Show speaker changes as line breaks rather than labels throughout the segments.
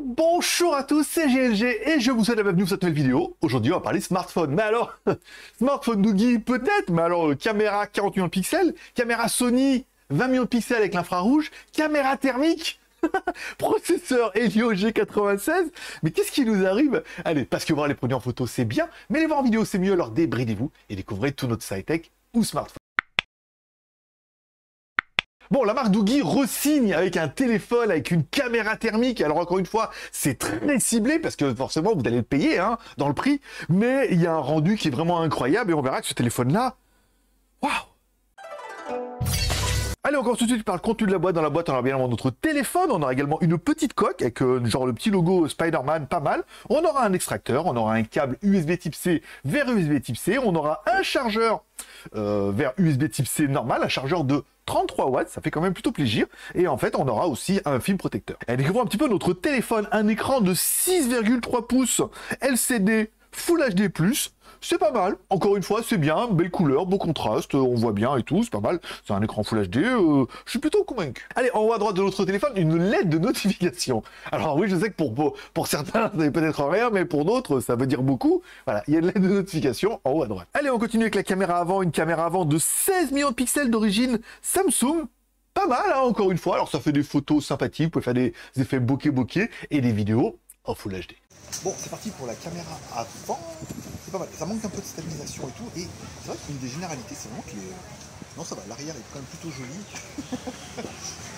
Bonjour à tous, c'est GLG et je vous souhaite la bienvenue sur cette nouvelle vidéo. Aujourd'hui, on va parler smartphone. Mais alors, smartphone Noogie peut-être, mais alors caméra 40 millions de pixels, caméra Sony 20 millions de pixels avec l'infrarouge, caméra thermique, processeur Helio G96. Mais qu'est-ce qui nous arrive? Allez, parce que voir les produits en photo, c'est bien, mais les voir en vidéo, c'est mieux. Alors débridez-vous et découvrez tout notre sci-tech ou smartphone. Bon, la marque Noogie re-signe avec un téléphone, avec une caméra thermique. Alors encore une fois, c'est très ciblé parce que forcément, vous allez le payer hein, dans le prix. Mais il y a un rendu qui est vraiment incroyable et on verra que ce téléphone-là, waouh! Allez, encore tout de suite par le contenu de la boîte. Dans la boîte, on aura bien évidemment notre téléphone. On aura également une petite coque avec genre le petit logo Spider-Man, pas mal. On aura un extracteur, on aura un câble USB type C vers USB type C. On aura un chargeur vers USB type C normal, un chargeur de 33 watts, ça fait quand même plutôt plaisir. Et en fait, on aura aussi un film protecteur. Et découvrons un petit peu notre téléphone. Un écran de 6,3 pouces LCD Full HD+. C'est pas mal, encore une fois, c'est bien, belle couleur, beau contraste, on voit bien et tout, c'est pas mal. C'est un écran Full HD, je suis plutôt convaincu. Allez, en haut à droite de notre téléphone, une LED de notification. Alors oui, je sais que pour certains, ça n'est peut-être rien, mais pour d'autres, ça veut dire beaucoup. Voilà, il y a une LED de notification en haut à droite. Allez, on continue avec la caméra avant, une caméra avant de 16 millions de pixels d'origine Samsung. Pas mal, hein, encore une fois. Alors ça fait des photos sympathiques, vous pouvez faire des effets bokeh et des vidéos en Full HD. Bon, c'est parti pour la caméra avant. C'est pas mal. Ça manque un peu de stabilisation et tout. Et c'est vrai qu'une des généralités, c'est vraiment que les... Non, ça va. L'arrière est quand même plutôt joli.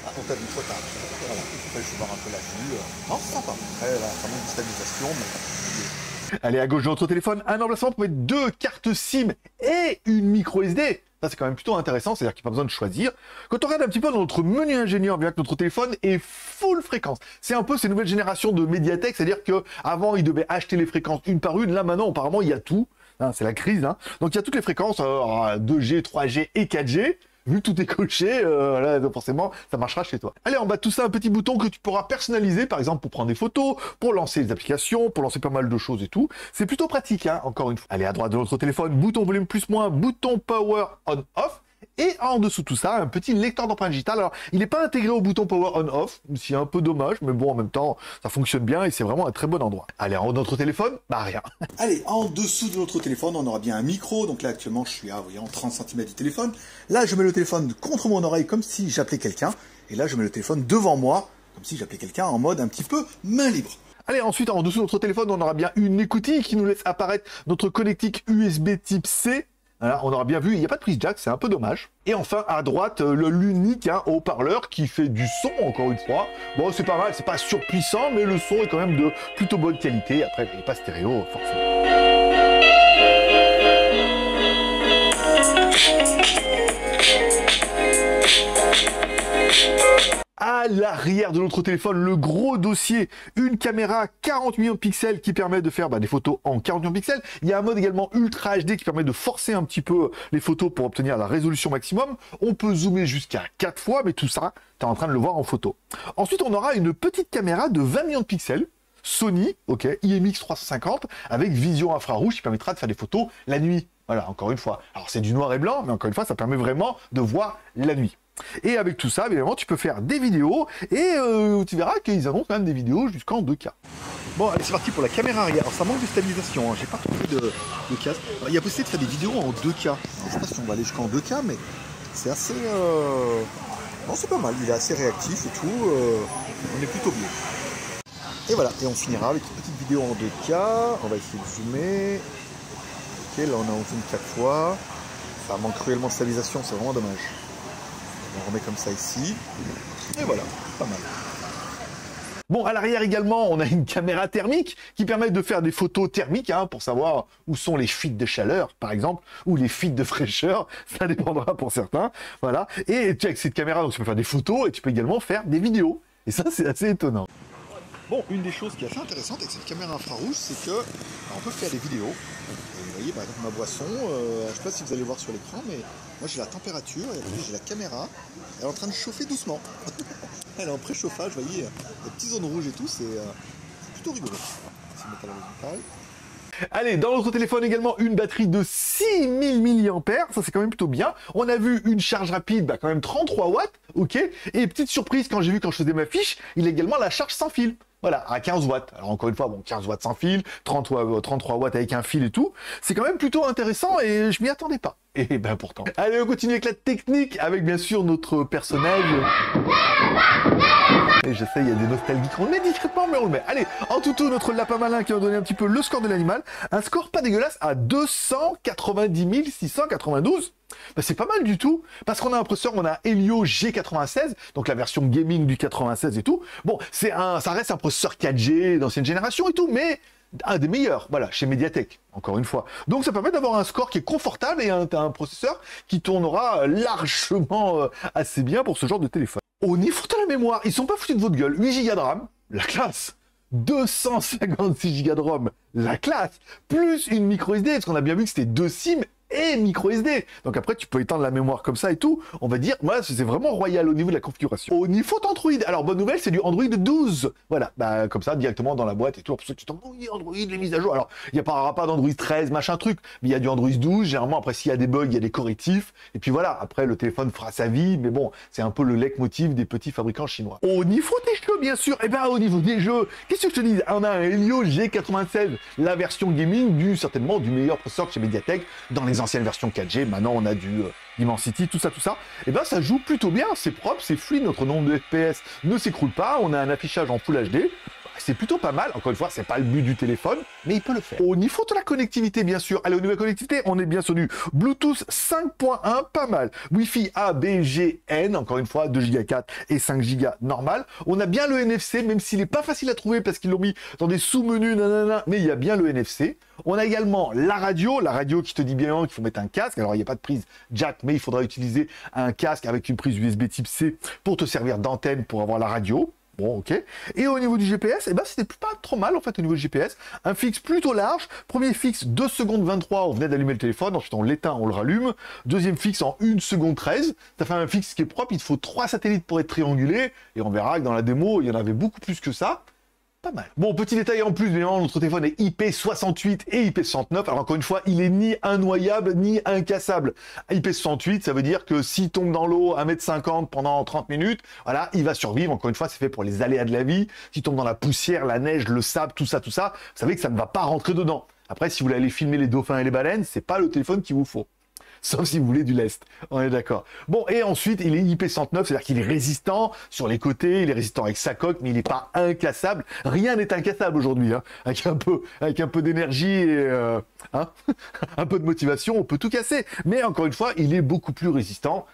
Ah, on t'a vu, toi, voilà. Je vais voir un peu la vue. Non, c'est sympa. Après, là, ça manque de stabilisation, mais... Allez, à gauche de notre téléphone, un emplacement pour mettre 2 cartes SIM et une micro SD. Ça, c'est quand même plutôt intéressant, c'est-à-dire qu'il n'y a pas besoin de choisir. Quand on regarde un petit peu dans notre menu ingénieur, bien que notre téléphone est full fréquence. C'est un peu ces nouvelles générations de Mediatek, c'est-à-dire qu'avant, ils devaient acheter les fréquences une par une. Là, maintenant, apparemment, il y a tout. Hein, c'est la crise. Hein. Donc, il y a toutes les fréquences, 2G, 3G et 4G. Vu que tout est coché, là, forcément, ça marchera chez toi. Allez, en bas de tout ça, un petit bouton que tu pourras personnaliser, par exemple, pour prendre des photos, pour lancer des applications, pour lancer pas mal de choses et tout. C'est plutôt pratique, hein, encore une fois. Allez, à droite de notre téléphone, bouton volume plus-moins, bouton power on-off. Et en dessous de tout ça, un petit lecteur d'empreintes digitales. Alors, il n'est pas intégré au bouton Power On-Off, c'est un peu dommage, mais bon, en même temps, ça fonctionne bien et c'est vraiment un très bon endroit. Allez, en haut de notre téléphone, bah rien. Allez, en dessous de notre téléphone, on aura bien un micro. Donc là, actuellement, je suis à, vous voyez, en 30 cm du téléphone. Là, je mets le téléphone contre mon oreille comme si j'appelais quelqu'un. Et là, je mets le téléphone devant moi, comme si j'appelais quelqu'un en mode un petit peu main libre. Allez, ensuite, en dessous de notre téléphone, on aura bien une écoutille qui nous laisse apparaître notre connectique USB type C. Voilà, on aura bien vu, il n'y a pas de prise jack, c'est un peu dommage. Et enfin, à droite, l'unique haut-parleur qui fait du son, encore une fois. Bon, c'est pas mal, c'est pas surpuissant, mais le son est quand même de plutôt bonne qualité. Après, il n'est pas stéréo, forcément. À l'arrière de notre téléphone, le gros dossier, une caméra 40 millions de pixels qui permet de faire des photos en 40 millions de pixels. Il y a un mode également Ultra HD qui permet de forcer un petit peu les photos pour obtenir la résolution maximum. On peut zoomer jusqu'à 4 fois, mais tout ça, tu es en train de le voir en photo. Ensuite, on aura une petite caméra de 20 millions de pixels. Sony, ok, IMX 350 avec vision infrarouge qui permettra de faire des photos la nuit. Voilà, encore une fois. Alors c'est du noir et blanc, mais encore une fois, ça permet vraiment de voir la nuit. Et avec tout ça, évidemment, tu peux faire des vidéos et tu verras qu'ils annoncent quand même des vidéos jusqu'en 2K. Bon, allez, c'est parti pour la caméra arrière. Alors ça manque de stabilisation, hein. J'ai pas trouvé de casque. Alors, il y a possibilité de faire des vidéos en 2K. Alors, je sais pas si on va aller jusqu'en 2K, mais c'est assez... Non, c'est pas mal, il est assez réactif et tout. On est plutôt bien. Et voilà, et on finira avec une petite vidéo en 2K. On va essayer de zoomer. Ok, là on a en zoom 4 fois. Ça manque cruellement de stabilisation, c'est vraiment dommage. On remet comme ça ici. Et voilà, pas mal. Bon, à l'arrière également, on a une caméra thermique qui permet de faire des photos thermiques hein, pour savoir où sont les fuites de chaleur, par exemple, ou les fuites de fraîcheur. Ça dépendra pour certains. Voilà. Et avec cette caméra, donc, tu peux faire des photos et tu peux également faire des vidéos. Et ça, c'est assez étonnant. Bon, une des choses qui est assez intéressante avec cette caméra infrarouge, c'est que on peut faire des vidéos. Vous voyez par exemple ma boisson, je ne sais pas si vous allez voir sur l'écran, mais moi j'ai la température et après j'ai la caméra, elle est en train de chauffer doucement. Elle est en préchauffage, vous voyez, les petites zones rouges et tout, c'est plutôt rigolo. Allez, dans notre téléphone également, une batterie de 6000 mAh, ça c'est quand même plutôt bien. On a vu une charge rapide, bah quand même 33 watts, ok. Et petite surprise, quand j'ai vu quand je faisais ma fiche, il a également la charge sans fil. Voilà, à 15 watts. Alors encore une fois, bon, 15 watts sans fil, 33 watts avec un fil et tout. C'est quand même plutôt intéressant et je m'y attendais pas. Et ben pourtant. Allez, on continue avec la technique, avec bien sûr notre personnage. Et je sais, il y a des nostalgiques, on le met discrètement, mais on le met. Allez, en tout notre lapin malin qui va donner un petit peu le score de l'animal. Un score pas dégueulasse à 290 692. Ben, c'est pas mal du tout, parce qu'on a un processeur, on a Helio G96, donc la version gaming du 96 et tout. Bon, ça reste un processeur 4G d'ancienne génération et tout, mais un des meilleurs, voilà, chez Mediatek, encore une fois. Donc ça permet d'avoir un score qui est confortable et un processeur qui tournera largement assez bien pour ce genre de téléphone. Au niveau de la mémoire, ils sont pas foutus de votre gueule. 8 Go de RAM, la classe. 256 Go de ROM, la classe. Plus une micro SD, parce qu'on a bien vu que c'était 2 SIM et micro SD. Donc après, tu peux étendre la mémoire comme ça et tout. On va dire, moi, c'est vraiment royal au niveau de la configuration. Au niveau d'Android, alors bonne nouvelle, c'est du Android 12. Voilà, bah comme ça, directement dans la boîte et tout. Pour ceux qui t'en oui, Android, les mises à jour. Alors, il n'y a pas d'Android 13, machin truc, mais il y a du Android 12. Généralement, après, s'il y a des bugs, il y a des correctifs. Et puis voilà, après, le téléphone fera sa vie. Mais bon, c'est un peu le leitmotiv des petits fabricants chinois. Au niveau des jeux, bien sûr, et ben au niveau des jeux, qu'est-ce que je te dis? On a un Helio G96, la version gaming certainement du meilleur processeur chez Mediatek dans les anciennes versions 4G. Maintenant, on a du Dimensity, tout ça. Et ben, ça joue plutôt bien, c'est propre, c'est fluide, notre nombre de FPS ne s'écroule pas, on a un affichage en Full HD. C'est plutôt pas mal, encore une fois, c'est pas le but du téléphone, mais il peut le faire. Au niveau de la connectivité, bien sûr, allez, au niveau de la connectivité, on est bien sur du Bluetooth 5.1, pas mal. Wi-Fi A, B, G, N, encore une fois, 2 Go 4 et 5 Go normal. On a bien le NFC, même s'il n'est pas facile à trouver parce qu'ils l'ont mis dans des sous-menus, nanana, mais il y a bien le NFC. On a également la radio qui te dit bien qu'il faut mettre un casque. Alors, il n'y a pas de prise jack, mais il faudra utiliser un casque avec une prise USB type C pour te servir d'antenne pour avoir la radio. Bon, ok. Et au niveau du GPS, eh ben, c'était pas trop mal, en fait, au niveau du GPS. Un fixe plutôt large. Premier fixe, 2 secondes 23, on venait d'allumer le téléphone. Ensuite, on l'éteint, on le rallume. Deuxième fixe en 1 seconde 13. Ça fait un fixe qui est propre. Il te faut 3 satellites pour être triangulé. Et on verra que dans la démo, il y en avait beaucoup plus que ça. Pas mal. Bon, petit détail en plus, évidemment, notre téléphone est IP68 et IP69. Alors, encore une fois, il est ni innoyable, ni incassable. IP68, ça veut dire que s'il tombe dans l'eau 1,50 m pendant 30 minutes, voilà, il va survivre. Encore une fois, c'est fait pour les aléas de la vie. S'il tombe dans la poussière, la neige, le sable, tout ça, vous savez que ça ne va pas rentrer dedans. Après, si vous voulez aller filmer les dauphins et les baleines, c'est pas le téléphone qu'il vous faut. Sauf si vous voulez du lest, on est d'accord. Bon, et ensuite, il est IP69, c'est-à-dire qu'il est résistant sur les côtés, il est résistant avec sa coque, mais il n'est pas incassable. Rien n'est incassable aujourd'hui, hein. Avec un peu d'énergie et un peu de motivation, on peut tout casser. Mais encore une fois, il est beaucoup plus résistant.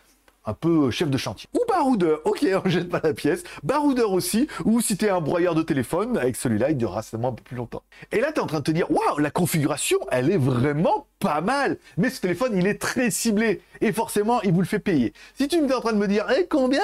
Un peu chef de chantier. Ou baroudeur, ok, on jette pas la pièce. Baroudeur aussi, ou si t'es un broyeur de téléphone, avec celui-là, il durera seulement un peu plus longtemps. Et là, t'es en train de te dire, waouh, la configuration, elle est vraiment pas mal. Mais ce téléphone, il est très ciblé. Et forcément, il vous le fait payer. Si tu es en train de me dire, eh, combien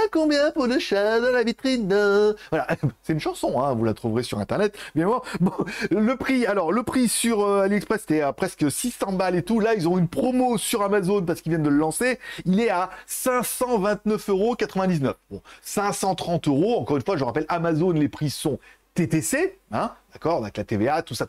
pour le chat dans la vitrine de... Voilà, c'est une chanson, hein, vous la trouverez sur Internet, bien évidemment. Bon, le prix sur AliExpress, c'était à presque 600 balles et tout. Là, ils ont une promo sur Amazon parce qu'ils viennent de le lancer. Il est à 529,99 €. Bon, 530 €. Encore une fois, je rappelle, Amazon, les prix sont TTC, hein, d'accord, avec la TVA, tout ça,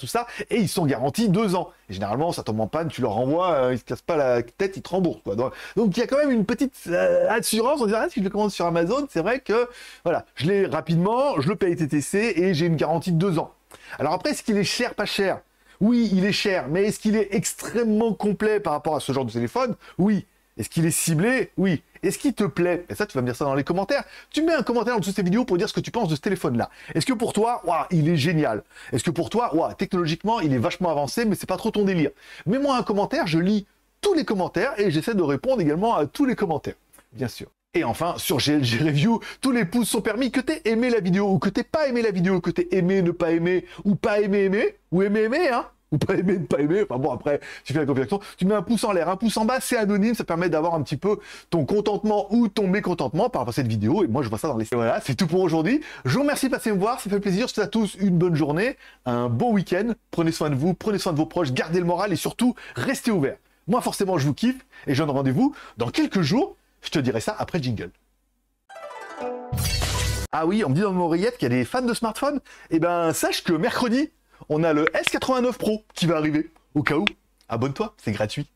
et ils sont garantis 2 ans. Et généralement, ça tombe en panne, tu leur renvoies, ils se cassent pas la tête, ils te remboursent, quoi. Donc, il y a quand même une petite assurance en disant, ah, si je le commande sur Amazon, c'est vrai que, voilà, je l'ai rapidement, je le paye TTC, et j'ai une garantie de 2 ans. Alors après, est-ce qu'il est cher, pas cher? Oui, il est cher, mais est-ce qu'il est extrêmement complet par rapport à ce genre de téléphone? Oui. Est-ce qu'il est ciblé? Oui. Est-ce qu'il te plaît? Et ça, tu vas me dire ça dans les commentaires. Tu mets un commentaire en dessous de cette vidéo pour dire ce que tu penses de ce téléphone-là. Est-ce que pour toi, waouh, il est génial? Est-ce que pour toi, waouh, technologiquement, il est vachement avancé, mais c'est pas trop ton délire? Mets-moi un commentaire, je lis tous les commentaires et j'essaie de répondre également à tous les commentaires, bien sûr. Et enfin, sur GLG Review, tous les pouces sont permis, que t'aies aimé la vidéo ou que t'aies pas aimé la vidéo, que t'aies aimé, ne pas aimer, ou pas aimé, ou aimer, hein? Ou pas aimer, ne pas aimer, enfin bon, après, tu fais la configuration, tu mets un pouce en l'air, un pouce en bas, c'est anonyme, ça permet d'avoir un petit peu ton contentement ou ton mécontentement par rapport à cette vidéo, et moi je vois ça dans les... Voilà, c'est tout pour aujourd'hui, je vous remercie de passer me voir, ça fait plaisir, je vous souhaite à tous une bonne journée, un bon week-end, prenez soin de vous, prenez soin de vos proches, gardez le moral, et surtout, restez ouverts. Moi forcément, je vous kiffe, et je donne rendez-vous dans quelques jours, je te dirai ça après le jingle. Ah oui, on me dit dans mon oreillette qu'il y a des fans de smartphones, et ben sache que mercredi, on a le S89 Pro qui va arriver. Au cas où, abonne-toi, c'est gratuit.